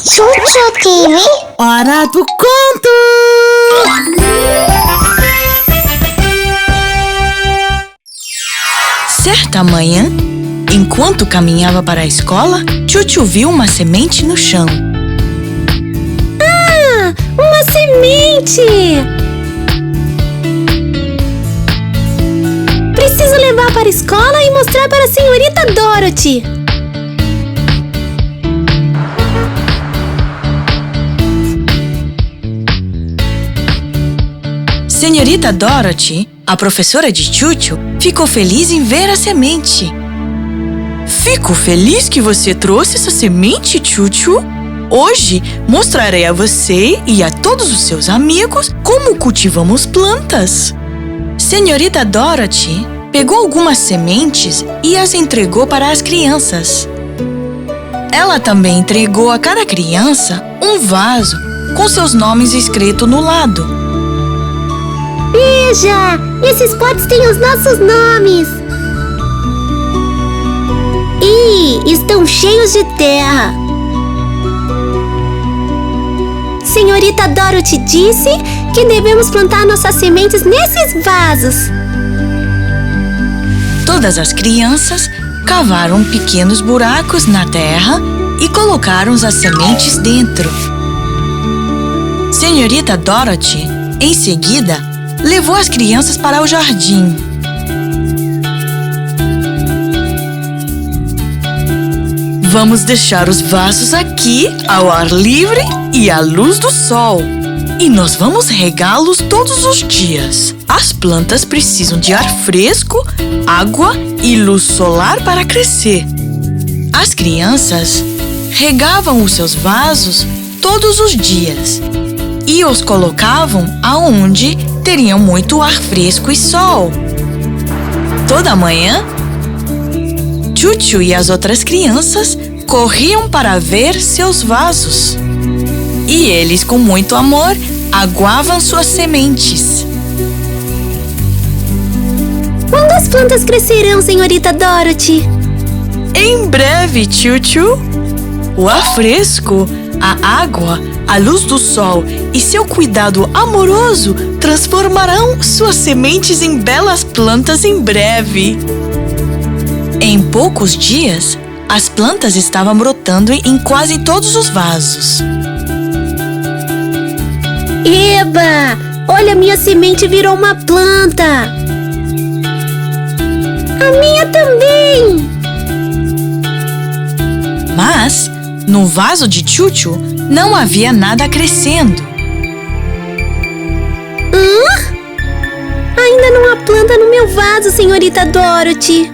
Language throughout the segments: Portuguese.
Chuchu TV. Hora do conto! Certa manhã, enquanto caminhava para a escola, Chuchu viu uma semente no chão. Ah, uma semente! Preciso levar para a escola e mostrar para a senhorita Dorothy. Senhorita Dorothy, a professora de Chuchu, ficou feliz em ver a semente. Fico feliz que você trouxe essa semente, Chuchu. Hoje mostrarei a você e a todos os seus amigos como cultivamos plantas. Senhorita Dorothy pegou algumas sementes e as entregou para as crianças. Ela também entregou a cada criança um vaso com seus nomes escritos no lado. Veja! Esses potes têm os nossos nomes! E estão cheios de terra! Senhorita Dorothy disse que devemos plantar nossas sementes nesses vasos. Todas as crianças cavaram pequenos buracos na terra e colocaram as sementes dentro. Senhorita Dorothy, em seguida, levou as crianças para o jardim. Vamos deixar os vasos aqui, ao ar livre e à luz do sol. E nós vamos regá-los todos os dias. As plantas precisam de ar fresco, água e luz solar para crescer. As crianças regavam os seus vasos todos os dias e os colocavam aonde teriam muito ar fresco e sol. Toda manhã, Chuchu e as outras crianças corriam para ver seus vasos. E eles, com muito amor, aguavam suas sementes. Quando as plantas crescerão, senhorita Dorothy? Em breve, Chuchu. O ar fresco, a água, a luz do sol e seu cuidado amoroso transformarão suas sementes em belas plantas em breve. Em poucos dias, as plantas estavam brotando em quase todos os vasos. Eba! Olha, minha semente virou uma planta! A minha também! Mas, no vaso de Chuchu, não havia nada crescendo. Ainda não há planta no meu vaso, senhorita Dorothy.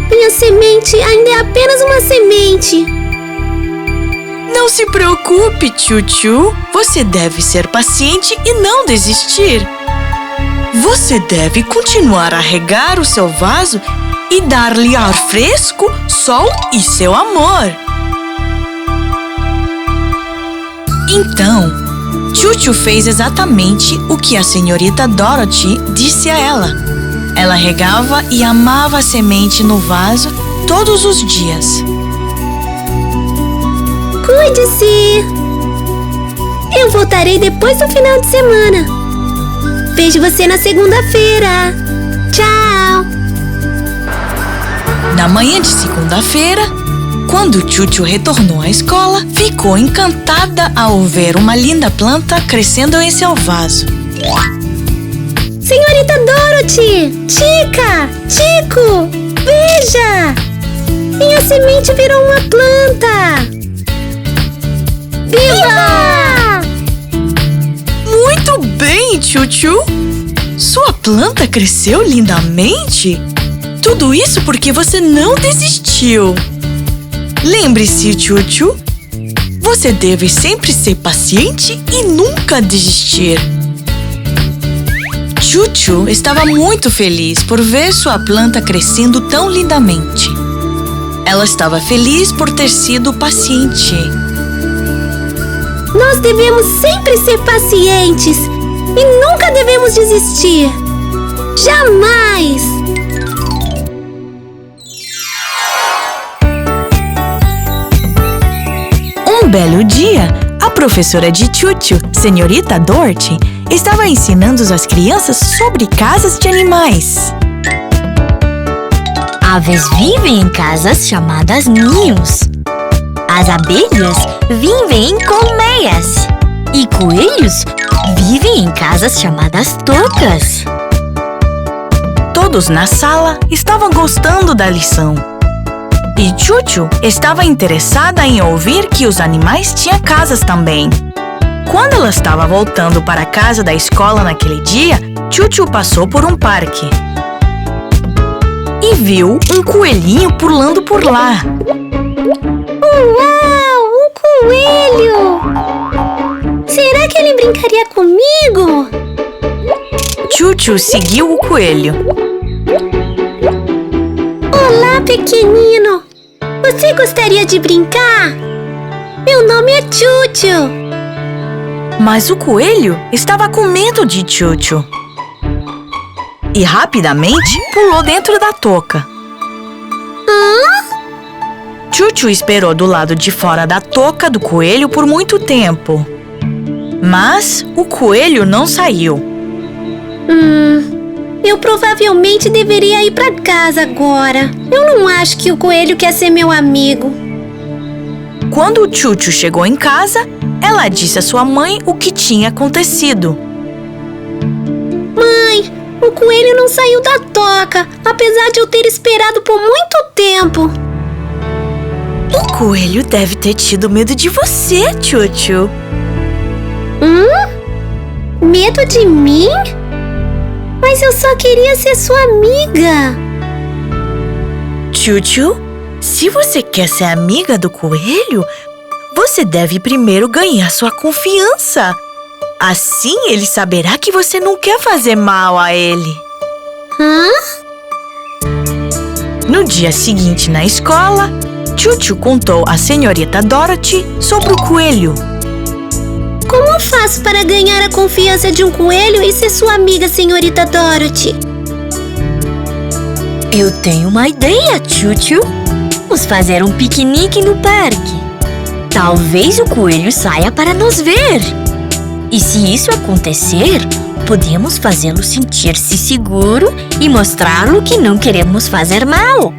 Minha semente ainda é apenas uma semente. Não se preocupe, Chuchu. Você deve ser paciente e não desistir. Você deve continuar a regar o seu vaso e dar-lhe ar fresco, sol e seu amor. Então, Chuchu fez exatamente o que a senhorita Dorothy disse a ela. Ela regava e amava a semente no vaso todos os dias. Cuide-se! Eu voltarei depois do final de semana. Vejo você na segunda-feira. Tchau! Na manhã de segunda-feira, quando Chuchu retornou à escola, ficou encantada ao ver uma linda planta crescendo em seu vaso. Senhorita Dorothy! Chica! Chico! Veja! Minha semente virou uma planta! Viva! Muito bem, Chuchu! Sua planta cresceu lindamente? Tudo isso porque você não desistiu. Lembre-se, Chuchu, você deve sempre ser paciente e nunca desistir. Chuchu estava muito feliz por ver sua planta crescendo tão lindamente. Ela estava feliz por ter sido paciente. Nós devemos sempre ser pacientes e nunca devemos desistir. Jamais! belo dia, a professora de Chuchu, senhorita Dorothy, estava ensinando as crianças sobre casas de animais. Aves vivem em casas chamadas ninhos. As abelhas vivem em colmeias. E coelhos vivem em casas chamadas tocas. Todos na sala estavam gostando da lição. E Chuchu estava interessada em ouvir que os animais tinham casas também. Quando ela estava voltando para a casa da escola naquele dia, Chuchu passou por um parque. E viu um coelhinho pulando por lá. Uau! Um coelho! Será que ele brincaria comigo? Chuchu seguiu o coelho. Olá, pequenino! Você gostaria de brincar? Meu nome é Chuchu. Mas o coelho estava com medo de Chuchu. E rapidamente pulou dentro da toca. Chuchu esperou do lado de fora da toca do coelho por muito tempo. Mas o coelho não saiu. Eu provavelmente deveria ir para casa agora. Eu não acho que o coelho quer ser meu amigo. Quando o Chuchu chegou em casa, ela disse à sua mãe o que tinha acontecido. Mãe, o coelho não saiu da toca, apesar de eu ter esperado por muito tempo. O coelho deve ter tido medo de você, Chuchu. Medo de mim? Mas eu só queria ser sua amiga. Chuchu, se você quer ser amiga do coelho, você deve primeiro ganhar sua confiança. Assim ele saberá que você não quer fazer mal a ele. No dia seguinte na escola, Chuchu contou à senhorita Dorothy sobre o coelho. Como eu faço para ganhar a confiança de um coelho e ser sua amiga, senhorita Dorothy? Eu tenho uma ideia, Chuchu. Vamos fazer um piquenique no parque. Talvez o coelho saia para nos ver. E se isso acontecer, podemos fazê-lo sentir-se seguro e mostrá-lo que não queremos fazer mal.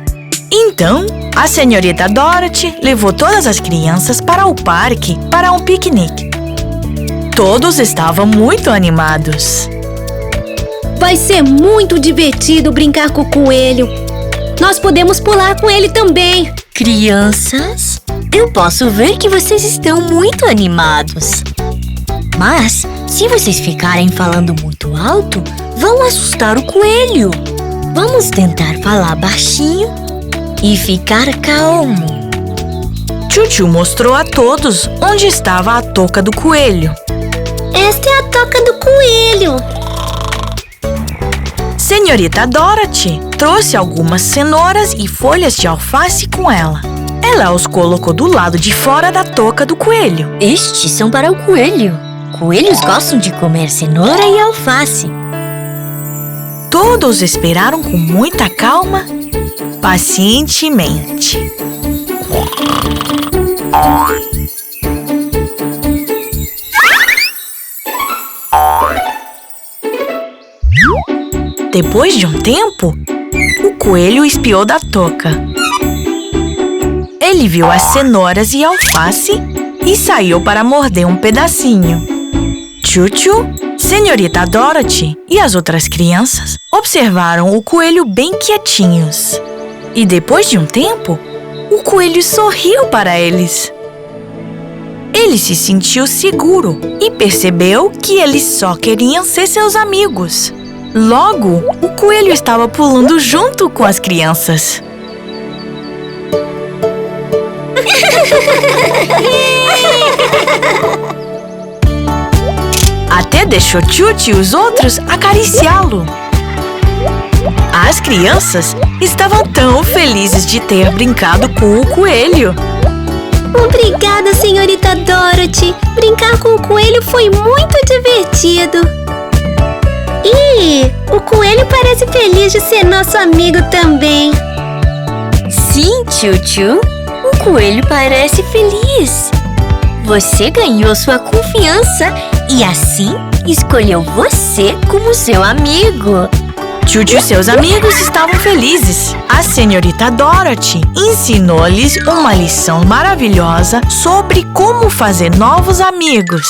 Então, a senhorita Dorothy levou todas as crianças para o parque para um piquenique. Todos estavam muito animados. Vai ser muito divertido brincar com o coelho. Nós podemos pular com ele também. Crianças, eu posso ver que vocês estão muito animados. Mas, se vocês ficarem falando muito alto, vão assustar o coelho. Vamos tentar falar baixinho e ficar calmo. Chuchu mostrou a todos onde estava a toca do coelho. Esta é a toca do coelho. Senhorita Dorothy trouxe algumas cenouras e folhas de alface com ela. Ela os colocou do lado de fora da toca do coelho. Estes são para o coelho. Coelhos gostam de comer cenoura e alface. Todos esperaram com muita calma, pacientemente. Depois de um tempo, o coelho espiou da toca. Ele viu as cenouras e alface e saiu para morder um pedacinho. Chuchu, senhorita Dorothy e as outras crianças observaram o coelho bem quietinhos. E depois de um tempo, o coelho sorriu para eles. Ele se sentiu seguro e percebeu que eles só queriam ser seus amigos. Logo, o coelho estava pulando junto com as crianças. Até deixou Chuchu e os outros acariciá-lo. As crianças estavam tão felizes de ter brincado com o coelho. Obrigada, senhorita Dorothy. Brincar com o coelho foi muito divertido. E o coelho parece feliz de ser nosso amigo também. Sim, Chuchu. O coelho parece feliz. Você ganhou sua confiança e assim escolheu você como seu amigo. Chuchu e seus amigos estavam felizes. A senhorita Dorothy ensinou-lhes uma lição maravilhosa sobre como fazer novos amigos.